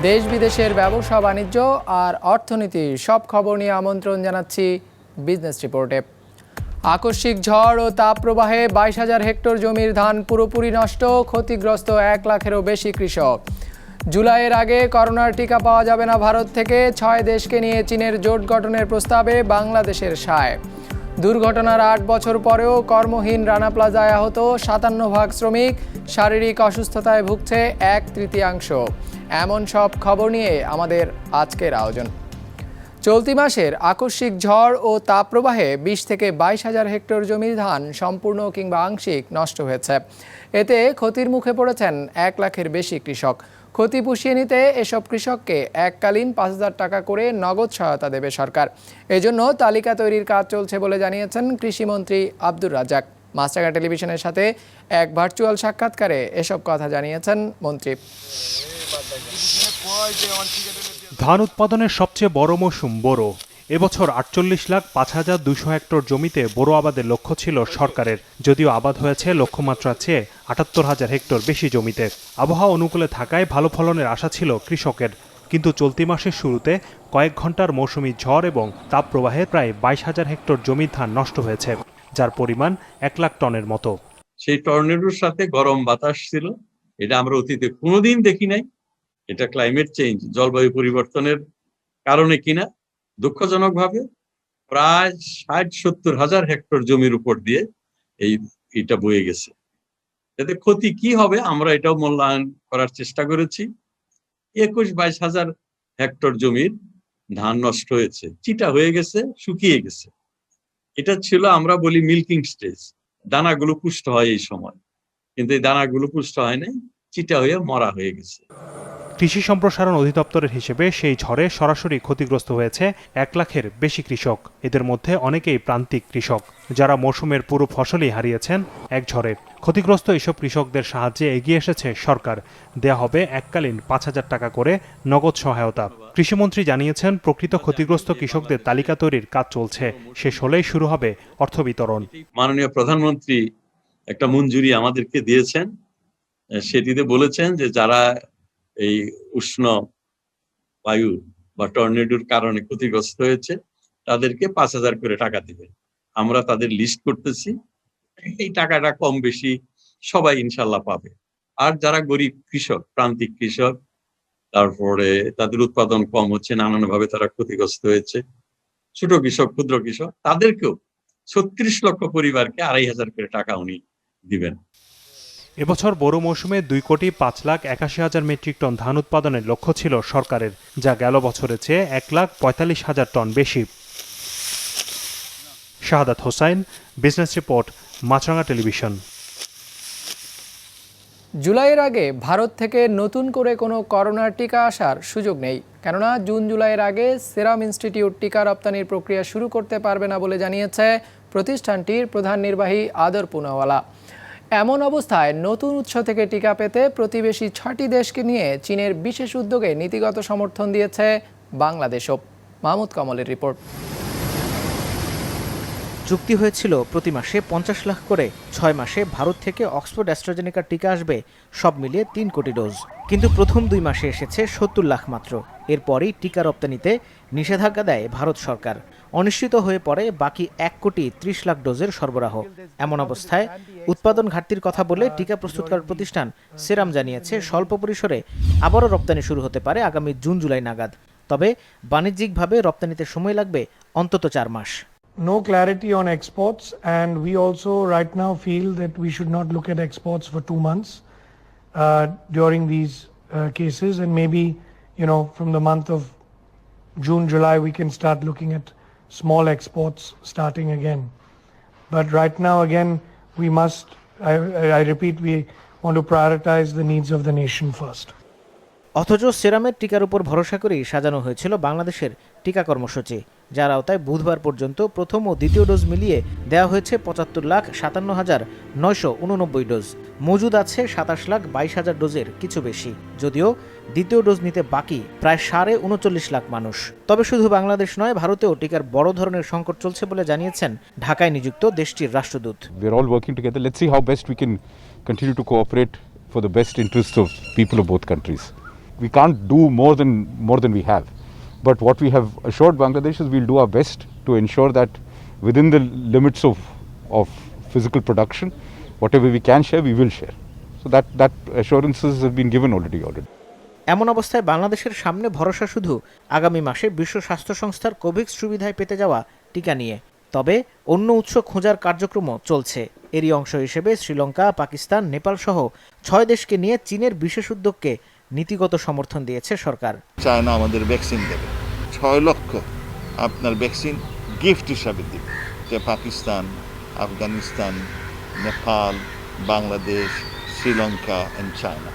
দেশ বিদেশের ব্যবসা বাণিজ্য আর অর্থনীতির সব খবর নিয়ে আমন্ত্রণ জানাচ্ছি বিজনেস রিপোর্টে। আকস্মিক ঝড় ও তাপপ্রবাহে 22,000 হেক্টর জমির ধান পুরোপুরি নষ্ট, ক্ষতিগ্রস্ত 1 লাখেরও বেশি কৃষক। জুলাইয়ের আগে করোনার টিকা পাওয়া যাবে না ভারত থেকে, 6 দেশকে নিয়ে চীনের জোট গঠনের প্রস্তাবে বাংলাদেশের সায়। দুর্ঘটনার 8 বছর পরেও কর্মহীন রানা প্লাজায় আহত 57% শ্রমিক, শারীরিক অসুস্থতায় ভুগছে 1/3। এমন সব খবর নিয়ে আমাদের আজকের আয়োজন। চলতি মাসের আকস্মিক ঝড় ও তাপপ্রবাহে 20 থেকে 22,000 হেক্টর জমির ধান সম্পূর্ণ কিংবা আংশিক নষ্ট হয়েছে। এতে ক্ষতির মুখে পড়েছেন 1 লাখের বেশি কৃষক। ক্ষতি পুষিয়ে নিতে এসব কৃষককে এককালীন 5,000 টাকা করে নগদ সহায়তা দেবে সরকার। এজন্য তালিকা তৈরির কাজ চলছে বলে জানিয়েছেন কৃষিমন্ত্রী আব্দুর রাজ্জাক। মাছরাঙা টেলিভিশনের সাথে এক ভার্চুয়াল সাক্ষাৎকারে এসব কথা জানিয়েছেন মন্ত্রী। ধান উৎপাদনের সবচেয়ে বড় মৌসুম বোরো। এবছর 48,05,200 হেক্টর জমিতে বোরো আবাদের লক্ষ্য ছিল সরকারের, যদিও আবাদ হয়েছে লক্ষ্যমাত্রার চেয়ে 78,000 হেক্টর বেশি জমিতে। আবহাওয়া অনুকূলে থাকায় ভালো ফলনের আশা ছিল কৃষকের, কিন্তু চলতি মাসের শুরুতে কয়েক ঘন্টার মৌসুমি ঝড় এবং তাপপ্রবাহে প্রায় 22,000 হেক্টর জমির ধান নষ্ট হয়েছে, যার পরিমাণ 1 লাখ টনের মতো। সেই টর্নেডোর সাথে গরম বাতাস ছিল, এটা আমরা অতীতে কোনোদিন দেখি নাই। এটা ক্লাইমেট চেঞ্জ, জলবায়ু পরিবর্তনের কারণে কিনা দুঃখজনকভাবে প্রায় 60-70 হাজার হেক্টর জমির উপর দিয়ে এটা বয়ে গেছে। এতে ক্ষতি কি হবে আমরা এটাও মূল্যায়ন করার চেষ্টা করেছি। 21-22 হাজার হেক্টর জমির ধান নষ্ট হয়েছে, চিটা হয়ে গেছে, শুকিয়ে গেছে। এটা ছিল আমরা বলি মিল্কিং স্টেজ, দানাগুলো পুষ্ট হয় এই সময়, কিন্তু এই দানাগুলো পুষ্ট হয় নাই, চিটা হয়ে মরা হয়ে গেছে। কৃষি সম্প্রসারণ অধিদপ্তরের হিসেবে সেই ঝড়ে সরাসরি ক্ষতিগ্রস্ত হয়েছে 1 লাখের বেশি কৃষক। এদের মধ্যে অনেকেই প্রান্তিক কৃষক, যারা মৌসুমের পুরো ফসলই হারিয়েছেন এক ঝড়ে। ক্ষতিগ্রস্ত এসব কৃষকদের সাহায্যে এগিয়ে এসেছে সরকার। দেয়া হবে এককালীন 5,000 টাকা করে নগদ সহায়তা। কৃষিমন্ত্রী জানিয়েছেন, প্রকৃত ক্ষতিগ্রস্ত কৃষকদের তালিকা তৈরির কাজ চলছে, শেষ হলেই শুরু হবে অর্থ বিতরণ। মাননীয় প্রধানমন্ত্রী একটা মঞ্জুরি আমাদেরকে দিয়েছেন, সেটিতে বলেছেন যে যারা এই উষ্ণ বায়ু বা টর্নেডোর কারণে ক্ষতিগ্রস্ত হয়েছে তাদেরকে 5,000 করে টাকা দিবেন। আমরা তাদের লিস্ট করতেছি, এই টাকাটা কম বেশি সবাই ইনশাল্লাহ পাবে। আর যারা গরিব কৃষক, প্রান্তিক কৃষক, তারপরে তাদের উৎপাদন কম হচ্ছে, নানানভাবে তারা ক্ষতিগ্রস্ত হয়েছে, ছোট কৃষক, ক্ষুদ্র কৃষক, তাদেরকেও 36 লক্ষ পরিবারকে 2,500 করে টাকা উনি দিবেন। এবছর বোরো মৌসুমে 2,05,81,000 মেট্রিক টন ধান উৎপাদনের লক্ষ্য ছিল সরকারের, যা গেল বছরের চেয়ে 1,45,000 টন বেশি। শাহাদাত হোসাইন, বিজনেস রিপোর্ট, মাছরাঙা টেলিভিশন। জুলাইয়ের আগে ভারত থেকে নতুন করে কোনো করোনার টিকা আসার সুযোগ নেই, কেননা জুন-জুলাইয়ের আগে সেরাম ইনস্টিটিউট টিকা রপ্তানির প্রক্রিয়া শুরু করতে পারবে না বলে জানিয়েছে প্রতিষ্ঠানটির প্রধান নির্বাহী আদর পুনাওয়ালা। এমন অবস্থায় নতুন উৎস থেকে টিকা পেতে প্রতিবেশী 6টি দেশকে নিয়ে চীনের বিশেষ উদ্যোগে নীতিগত সমর্থন দিয়েছে বাংলাদেশও। মাহমুদ কমলের রিপোর্ট। চুক্তি হয়েছিল প্রতি মাসে 50 লাখ করে, 6 মাসে ভারত থেকে অক্সফোর্ড অ্যাস্ট্রাজেনেকার টিকা আসবে, সব মিলিয়ে 3 কোটি ডোজ। কিন্তু প্রথম 2 মাসে এসেছে 70 লাখ মাত্র। এরপরই টিকা রপ্তানিতে নিষেধাজ্ঞা দেয় ভারত সরকার। অনিশ্চিত হয়ে পড়ে বাকি 1,30,00,000 ডোজের সরবরাহ। এমন অবস্থায় উৎপাদন ঘাটতির কথা বলে টিকা প্রস্তুতকারক প্রতিষ্ঠান সেরাম জানিয়েছে, স্বল্প পরিসরে আবারও রপ্তানি শুরু হতে পারে আগামী জুন-জুলাই নাগাদ। তবে বাণিজ্যিকভাবে রপ্তানিতে সময় লাগবে অন্তত 4 মাস। No clarity on exports, and we also right now feel that we should not look at exports for 2 months during these cases, and maybe from the month of June, July we can start looking at small exports starting again. But right now again we must, I repeat, we want to prioritize the needs of the nation first. অথচ সেরামের টিকার উপর ভরসা করেই সাজানো হয়েছিল বাংলাদেশের টিকা কর্মসূচি, যার আওতায় বুধবার পর্যন্ত প্রথম ও দ্বিতীয় ডোজ মিলিয়ে দেওয়া হয়েছে 75,57,989 ডোজ। মজুদ আছে 27,22,000 ডোজের কিছু বেশি, যদিও দ্বিতীয় ডোজ নিতে বাকি প্রায় 39 লাখ মানুষ। তবে শুধু বাংলাদেশ নয়, ভারতেও টিকার বড় ধরনের সংকট চলছে বলে জানিয়েছেন ঢাকায় নিযুক্ত দেশটির রাষ্ট্রদূত। We are all working together. Let's see how best we can continue to cooperate for the best interest of people of both countries. we can't do more than we have. But what we have assured Bangladesh is we'll do our best to ensure that within the limits of physical production, whatever we can share, we will share. So that assurances have been given already. এমন অবস্থায় বাংলাদেশের সামনে ভরসা শুধু আগামী মাসে বিশ্ব স্বাস্থ্য সংস্থার কোভিক্স সুবিধায় পেতে যাওয়া টিকা নিয়ে। তবে অন্য উৎস খোঁজার কার্যক্রমও চলছে। এরই অংশ হিসেবে শ্রীলঙ্কা, পাকিস্তান, নেপাল সহ 6 দেশকে নিয়ে চীনের বিশেষ উদ্যোগকে নীতিগত সমর্থন দিয়েছে সরকার। চায়না আমাদের ভ্যাকসিন দেবে, 6 লক্ষ আপনার ভ্যাকসিন গিফট হিসাবে দেবে, যে পাকিস্তান, আফগানিস্তান, নেপাল, বাংলাদেশ, শ্রীলঙ্কা অ্যান্ড চায়না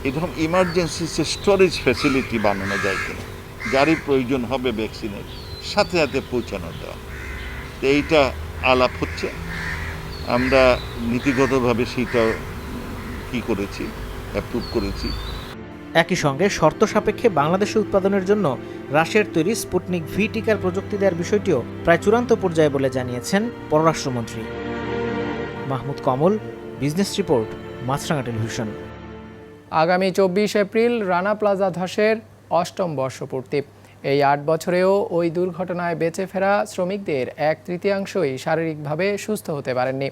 এরকম ইমার্জেন্সি স্টোরেজ ফ্যাসিলিটি বানানো যায় কিনা, যারই প্রয়োজন হবে ভ্যাকসিনের সাথে সাথে পৌঁছানো দেওয়া। তো এইটা আলাপ হচ্ছে, আমরা নীতিগতভাবে সেইটা কি করেছি, অ্যাপ্রুভ করেছি। একই সঙ্গে শর্ত সাপেক্ষে বাংলাদেশে উৎপাদনের জন্য রাশিয়ার তৈরি স্পুটনিক ভি টিকার প্রযুক্তি দেওয়ার বিষয়টিও প্রায় চূড়ান্ত পর্যায়ে বলে জানিয়েছেন পররাষ্ট্রমন্ত্রী। মাহমুদ কমল, বিজনেস রিপোর্ট, মাছরাঙা টেলিভিশন। আগামী 24 এপ্রিল রানা প্লাজা ধসের 8ম বর্ষপূর্তি। এই 8 বছরেও ওই দুর্ঘটনায় বেঁচে ফেরা শ্রমিকদের 1/3 শারীরিকভাবে সুস্থ হতে পারেননি।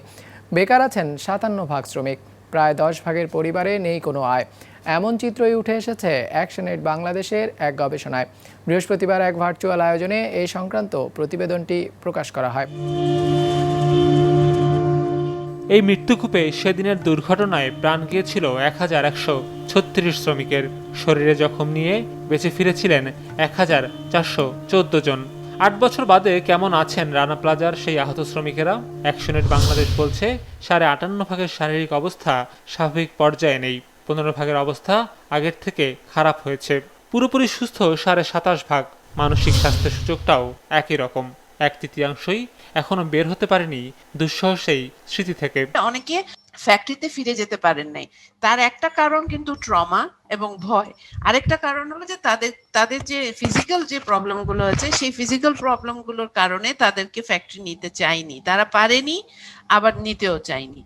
বেকার আছেন 57% শ্রমিক। প্রায় 10 ভাগের পরিবারে নেই কোনো আয়। এমন চিত্রই উঠে এসেছে অ্যাকশনএড বাংলাদেশের এক গবেষণায়। বৃহস্পতিবার এক ভার্চুয়াল আয়োজনে এই সংক্রান্ত প্রতিবেদনটি প্রকাশ করা হয়। এই মৃত্যুকূপে সেদিনের দুর্ঘটনায় প্রাণ গিয়েছিল 1136 শ্রমিকের। শরীরে জখম নিয়ে বেঁচে ফিরেছিলেন 1414 জন। 8 বছর বাদে কেমন আছেন রানা প্লাজার সেই আহত শ্রমিকেরা? অ্যাকশনএড বাংলাদেশ বলছে 58.5 ভাগের শারীরিক অবস্থা স্বাভাবিক পর্যায়ে নেই, 15 ভাগের অবস্থা আগের থেকে খারাপ হয়েছে। পুরোপুরি সুস্থ 27.5 ভাগ। মানসিক স্বাস্থ্য সূচকটাও একই রকম, 1/3 এখনো বের হতে পারেনি দুঃসহ সেই স্মৃতি থেকে। অনেকে ফ্যাক্টরিতে ফিরে যেতে পারেন নাই, তার একটা কারণ কিন্তু ট্রমা এবং ভয়। আরেকটা কারণ হলো যে তাদের যে ফিজিক্যাল যে প্রবলেমগুলো আছে, সেই ফিজিক্যাল প্রবলেমগুলোর কারণে তাদেরকে ফ্যাক্টরি নিতে চায়নি, তারা পারেনি, আবার নিতেও চায়নি।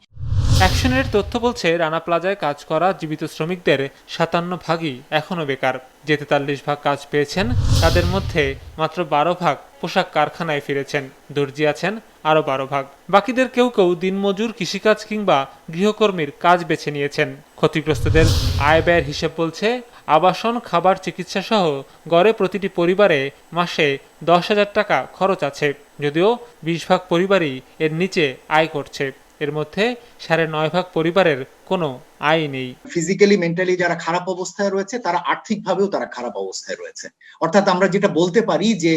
অ্যাকশনের তথ্য বলছে রানা প্লাজায় কাজ করা জীবিত শ্রমিকদের 57 ভাগই এখনো বেকার। যে 43 ভাগ কাজ পেয়েছেন তাদের মধ্যে মাত্র 12 ভাগ পোশাক কারখানায় ফিরেছেন, দর্জি আছেন আরও 12 ভাগ। বাকিদের কেউ কেউ দিনমজুর, কৃষিকাজ কিংবা গৃহকর্মীর কাজ বেছে নিয়েছেন। ক্ষতিগ্রস্তদের আয় ব্যয়ের হিসেব বলছে আবাসন, খাবার, চিকিৎসা সহ গড়ে প্রতিটি পরিবারে মাসে 10,000 টাকা খরচ আছে, যদিও 20 ভাগ পরিবারই এর নিচে আয় করছে। এর মধ্যে 9.5 ভাগ পরিবারের কোনো আয় নেই। ফিজিক্যালি, মেন্টালি যারা খারাপ অবস্থায় রয়েছে, তারা আর্থিকভাবেও তারা খারাপ অবস্থায় রয়েছে। অর্থাৎ আমরা যেটা বলতে পারি যে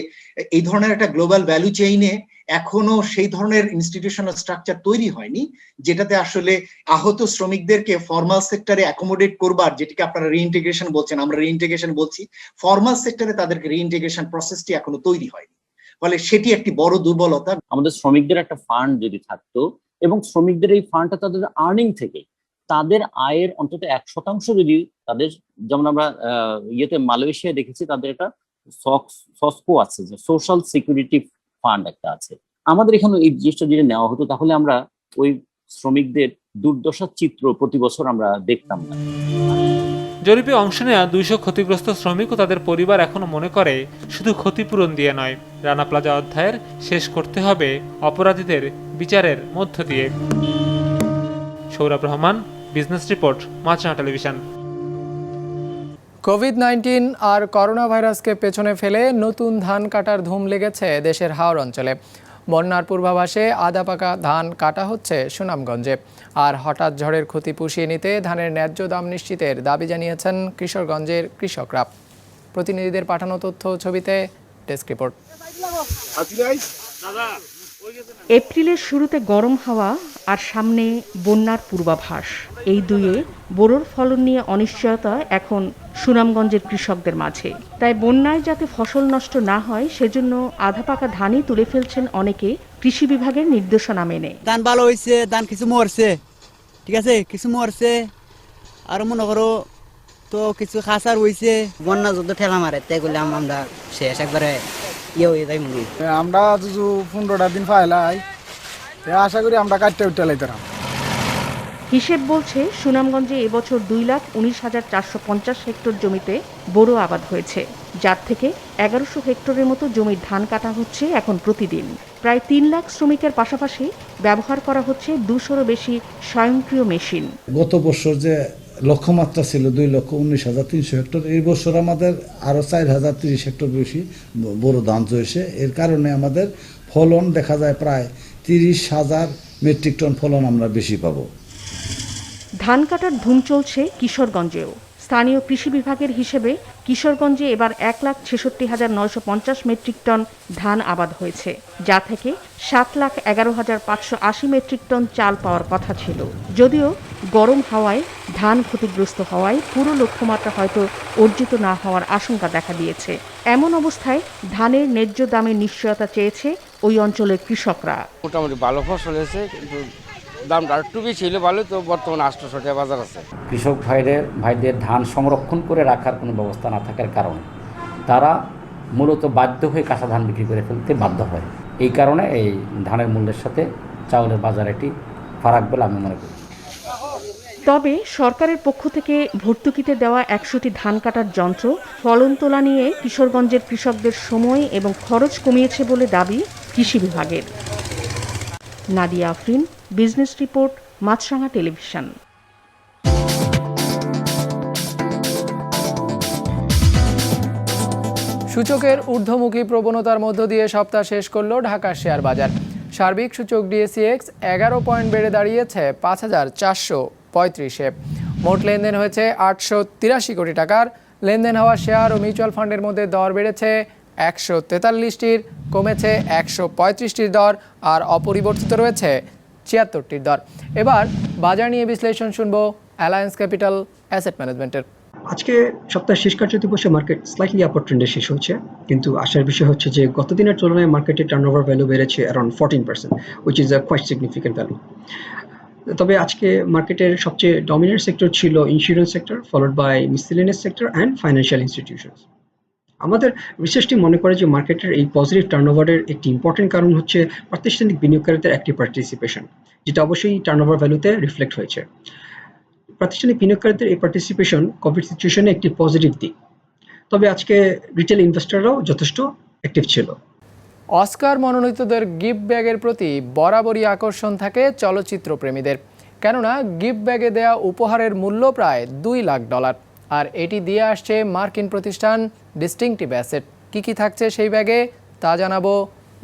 এই ধরনের একটা গ্লোবাল ভ্যালু চেইনে এখনো সেই ধরনের ইনস্টিটিউশনাল স্ট্রাকচার তৈরি হয়নি, যেটাতে আসলে আহত শ্রমিকদেরকে ফর্মাল সেক্টরে অ্যাকোমোডেট করবার, যেটাকে আপনারা রিইন্টিগ্রেশন বলছেন, আমরা রিইন্টিগ্রেশন বলছি, ফর্মাল সেক্টরে তাদেরকে রিইন্টিগ্রেশন প্রসেসটি এখনো তৈরি হয়নি। ফলে সেটি একটি বড় দুর্বলতা। আমাদের শ্রমিকদের একটা ফান্ড যদি থাকতো এবং শ্রমিকদের এই ফান্ডটা তাদের আর্নিং থেকে তাদের আয়ের অন্তত 1% যদি তাদের, যেমন আমরা মালয়েশিয়ায় দেখেছি, তাদের একটা সসকো আছে, যে সোশ্যাল সিকিউরিটি ফান্ড একটা আছে। আমাদের এখানে এই জিনিসটা যদি নেওয়া হতো, তাহলে আমরা ওই শ্রমিকদের দুর্দশার চিত্র প্রতি বছর আমরা দেখতাম না। জরিপে অংশ নেওয়া 200 ক্ষতিগ্রস্ত শ্রমিক ও তাদের পরিবার এখনো মনে করে শুধু ক্ষতিপূরণ দিয়ে নয়, রানা প্লাজা অধ্যায়ের শেষ করতে হবে অপরাধীদের বিচারের মধ্য দিয়ে। সৌরভ রহমান, বিজনেস রিপোর্ট, মাছরাঙা টেলিভিশন। কোভিড-19 আর করোনা ভাইরাসকে পেছনে ফেলে নতুন ধান কাটার ধুম লেগেছে দেশের হাওর অঞ্চলে। বন্যার পূর্বাভাসে আধা পাকা ধান কাটা হচ্ছে সুনামগঞ্জে। আর হঠাৎ ঝড়ের ক্ষতি পুষিয়ে নিতে ধানের ন্যায্য দাম নিশ্চিতের দাবি জানিয়েছেন কিশোরগঞ্জের কৃষকরা। প্রতিনিধিদের পাঠানো তথ্য ছবিতে ডেস্ক রিপোর্ট। এপ্রিলের শুরুতে গরম হাওয়া আর সামনে বন্যার পূর্বাভাস, এই দুয়ে বোরোর ফলন নিয়ে অনিশ্চয়তা এখন সুনামগঞ্জের কৃষকদের মাঝে। তাই বন্যায় যাতে ফসল নষ্ট না হয় সেজন্য আধা পাকা ধানই তুলে ফেলছেন অনেকে কৃষি বিভাগের নির্দেশনা মেনে। ধান ভালো হয়েছে, ধান কিছু মরছে, ঠিক আছে, কিছু মরছে, আর মনে করো তো কিছু খাসার হয়েছে। বন্যা যত ঠেলা মারে তাই বলে আমরা শেষ একবারে আমরা 15টা দিন পাইলাই, আশা করি আমরা কাটতে উঠতে লাইতাম। হিসেব বলছে সুনামগঞ্জে এবছর 2,19,450 হেক্টর জমিতে বোরো আবাদ হয়েছে, যার থেকে 1100 হেক্টরের মতো জমির ধান কাটা হচ্ছে এখন প্রতিদিন। প্রায় 3 লাখ শ্রমিকের পাশাপাশি ব্যবহার করা হচ্ছে 200-রও বেশি স্বয়ংক্রিয় মেশিন। গত বছর যে লক্ষ্যমাত্রা ছিল 2,19,300 হেক্টর, এই বছর আমাদের আরো 4,030 হেক্টর বেশি বোরো ধান হয়েছে। এর কারণে আমাদের ফলন দেখা যায় প্রায় 30,000 মেট্রিক টন ফলন আমরা বেশি পাবো। ধান কাটার ধুম চলছে কিশোরগঞ্জেও। স্থানীয় কৃষি বিভাগের হিসেবে কিশোরগঞ্জে এবার 1,66,950 মেট্রিক টন ধান আবাদ হয়েছে, যা থেকে 7,11,580 মেট্রিক টন চাল পাওয়ার কথা ছিল। যদিও গরম হাওয়ায় ধান ক্ষতিগ্রস্ত হওয়ায় পুরো লক্ষ্যমাত্রা হয়তো অর্জিত না হওয়ার আশঙ্কা দেখা দিয়েছে। এমন অবস্থায় ধানের ন্যায্য দামের নিশ্চয়তা চেয়েছে ওই অঞ্চলের কৃষকরা। মোটামুটি ভালো ফসল হয়েছে, কিন্তু দামটা একটু বেশি হলে ভালো, তো বর্তমানে 800 টাকা বাজার আছে। কৃষক ভাইদের ধান সংরক্ষণ করে রাখার কোনো ব্যবস্থা না থাকার কারণে তারা মূলত বাধ্য হয়ে কাঁচা ধান বিক্রি করে ফেলতে বাধ্য হয়। এই কারণে এই ধানের মূল্যের সাথে চাউলের বাজার একটি ফারাক বলে আমি মনে করি। তবে সরকারের পক্ষ থেকে ভর্তুকিতে দেওয়া 100টি ধান কাটার যন্ত্র ফলন তোলা নিয়ে কিশোরগঞ্জের কৃষকদের সময় এবং খরচ কমিয়েছে বলে দাবি কৃষি বিভাগের। নাদিয়া আফরিন, বিজনেস রিপোর্ট, মাছরাঙা টেলিভিশন। সূচকের ঊর্ধ্বমুখী প্রবণতার মধ্য দিয়ে সপ্তাহ শেষ করল ঢাকার শেয়ার বাজার। সার্বিক সূচক ডিএসইএক্স 11 পয়েন্ট বেড়ে দাঁড়িয়েছে 5,435-এ। মোট লেনদেন হয়েছে 883 কোটি টাকার। লেনদেন হওয়া শেয়ার ও মিউচুয়াল ফান্ডের মধ্যে দর বেড়েছে 143টির, কমেছে 135টির দর, আর অপরিবর্তিত রয়েছে 76টির দর। এবার বাজার নিয়ে বিশ্লেষণ শুনবো অ্যালায়েন্স ক্যাপিটাল অ্যাসেট ম্যানেজমেন্টের। আজকে সপ্তাহের শেষ কার্য দিবসে মার্কেট স্লাইটলি আপার ট্রেন্ডে শেষ হচ্ছে, কিন্তু আশার বিষয় হচ্ছে যে গত দিনের তুলনায় মার্কেটের টার্নওভার ভ্যালু বেড়েছে around 14%, which is a quite significant value. তবে আজকে মার্কেটের সবচেয়ে ডমিনেন্ট সেক্টর ছিল insurance sector, followed by miscellaneous sector and financial institutions. আমাদের রিসার্চটি মনে করে যে মার্কেটের এই পজিটিভ টার্নওভারের একটি ইম্পর্টেন্ট কারণ হচ্ছে প্রাতিষ্ঠানিক বিনিয়োগকারীদের অ্যাক্টিভ পার্টিসিপেশন, যেটা অবশ্যই টার্নওভার ভ্যালুতে রিফ্লেক্ট হয়েছে। প্রাতিষ্ঠানিক বিনিয়োগকারীদের এই পার্টিসিপেশন কোভিড সিচুয়েশনে একটি পজিটিভ দিক। তবে আজকে রিটেল ইনভেস্টররাও যথেষ্ট অ্যাক্টিভ ছিল। অস্কার মনোনীতদের গিফট ব্যাগের প্রতি বরাবরই আকর্ষণ থাকে চলচ্চিত্র প্রেমীদের, কেননা গিফট ব্যাগে দেয়া উপহারের মূল্য প্রায় $2 লাখ, আর এটি দিয়ে আসছে মার্কিন প্রতিষ্ঠান ডিস্টিংটিভ অ্যাসেট। কি থাকছে সেই ব্যাগে তা জানাবো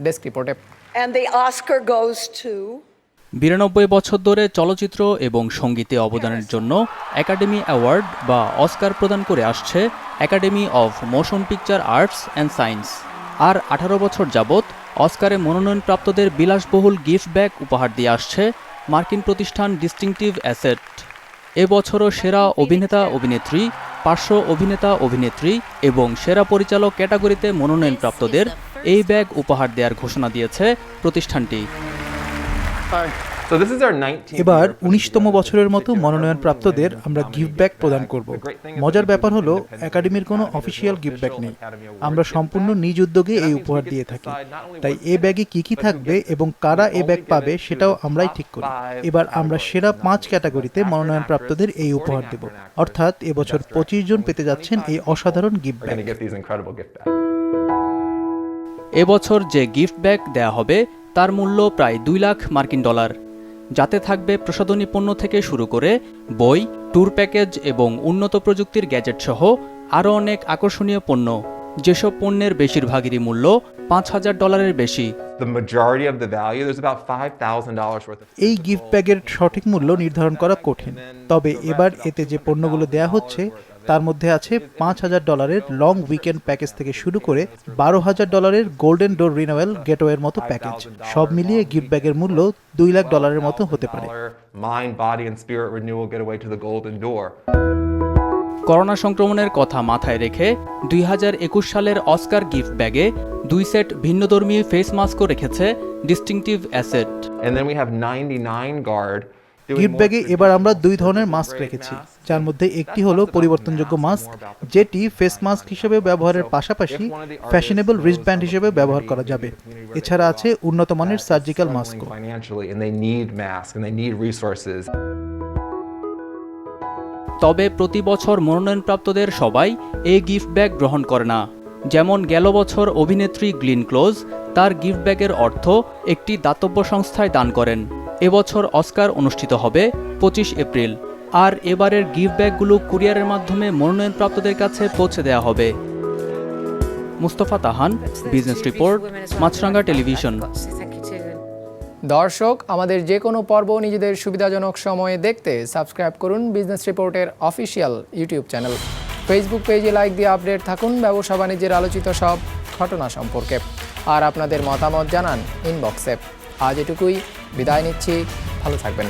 ডেস্ক রিপোর্টে। 92 বছর ধরে চলচ্চিত্র এবং সঙ্গীতে অবদানের জন্য একাডেমি অ্যাওয়ার্ড বা অস্কার প্রদান করে আসছে academy of motion picture arts and science. আর 18 বছর যাবৎ অস্কারে মনোনয়নপ্রাপ্তদের বিলাসবহুল গিফট ব্যাগ উপহার দিয়ে আসছে মার্কিন প্রতিষ্ঠান ডিস্টিংটিভ অ্যাসেট। এবছরও সেরা অভিনেতা অভিনেত্রী, পার্শ্ব অভিনেতা অভিনেত্রী এবং সেরা পরিচালক ক্যাটাগরিতে মনোনয়নপ্রাপ্তদের এই ব্যাগ উপহার দেওয়ার ঘোষণা দিয়েছে প্রতিষ্ঠানটি। এবার 19তম বছরের মতো মনোনয়নপ্রাপ্তদের আমরা গিফট ব্যাগ প্রদান করব। মজার ব্যাপার হলো একাডেমির কোনো অফিসিয়াল গিফট ব্যাগ নেই, আমরা সম্পূর্ণ নিজ উদ্যোগে এই উপহার দিয়ে থাকি। তাই এই ব্যাগে কি থাকবে এবং কারা এই ব্যাগ পাবে সেটাও আমরাই ঠিক করি। এবার আমরা সেরা 5 ক্যাটাগরিতে মনোনয়নপ্রাপ্তদের এই উপহার দেব, অর্থাৎ এবছর 25 জন পেতে যাচ্ছেন এই অসাধারণ গিফট ব্যাগ। এবছর যে গিফট ব্যাগ দেয়া হবে তার মূল্য প্রায় $2 লাখ, যাতে থাকবে প্রসাধনী পণ্য থেকে শুরু করে বই, ট্যুর প্যাকেজ এবং উন্নত প্রযুক্তির গ্যাজেট সহ আরও অনেক আকর্ষণীয় পণ্য, যেসব পণ্যের বেশিরভাগেরই মূল্য $5,000 বেশি। এই গিফট ব্যাগের সঠিক মূল্য নির্ধারণ করা কঠিন, তবে এবার এতে যে পণ্যগুলো দেয়া হচ্ছে তার মধ্যে আছে $5,000 লং উইকেন্ড প্যাকেজ থেকে শুরু করে $12,000 গোল্ডেন ডোর রিনিউয়াল গেটওয়ের মতো প্যাকেজ। সব মিলিয়ে গিফট ব্যাগের মূল্য $2 লাখ মতো হতে পারে। করোনা সংক্রমণের কথা মাথায় রেখে 2021 সালের অস্কার গিফট ব্যাগে 2 সেট ভিন্নধর্মী ফেস মাস্কও রেখেছে ডিস্টিংটিভ অ্যাসেট। গিফট ব্যাগে এবার আমরা 2 ধরনের মাস্ক রেখেছি, যার মধ্যে একটি হলো পরিবর্তনযোগ্য মাস্ক, যেটি ফেস মাস্ক হিসেবে ব্যবহারের পাশাপাশি ফ্যাশনেবল রিস্টব্যান্ড হিসেবে ব্যবহার করা যাবে। এছাড়া আছে উন্নত মানের সার্জিক্যাল মাস্কও। তবে প্রতি বছর মনোনয়নপ্রাপ্তদের সবাই এই গিফট ব্যাগ গ্রহণ করে না। যেমন গেল বছর অভিনেত্রী গ্লিন ক্লোজ তার গিফট ব্যাগের অর্থ একটি দাতব্য সংস্থায় দান করেন। এবছর অস্কার অনুষ্ঠিত হবে 25 এপ্রিল, আর এবারের গিফট ব্যাগগুলো কুরিয়ারের মাধ্যমে মনোনয়নপ্রাপ্তদের কাছে পৌঁছে দেওয়া হবে। মুস্তফা তাহান, বিজনেস রিপোর্ট, মাছরাঙ্গা টেলিভিশন। দর্শক, আমাদের যে কোনো পর্ব নিজেদের সুবিধাজনক সময়ে দেখতে সাবস্ক্রাইব করুন বিজনেস রিপোর্টের অফিসিয়াল ইউটিউব চ্যানেল। ফেসবুক পেজে লাইক দিয়ে আপডেট থাকুন ব্যবসা বাণিজ্যের আলোচিত সব ঘটনা সম্পর্কে। আর আপনাদের মতামত জানান ইনবক্সে। আজ এটুকুই, বিদায় নিচ্ছি, ভালো থাকবেন।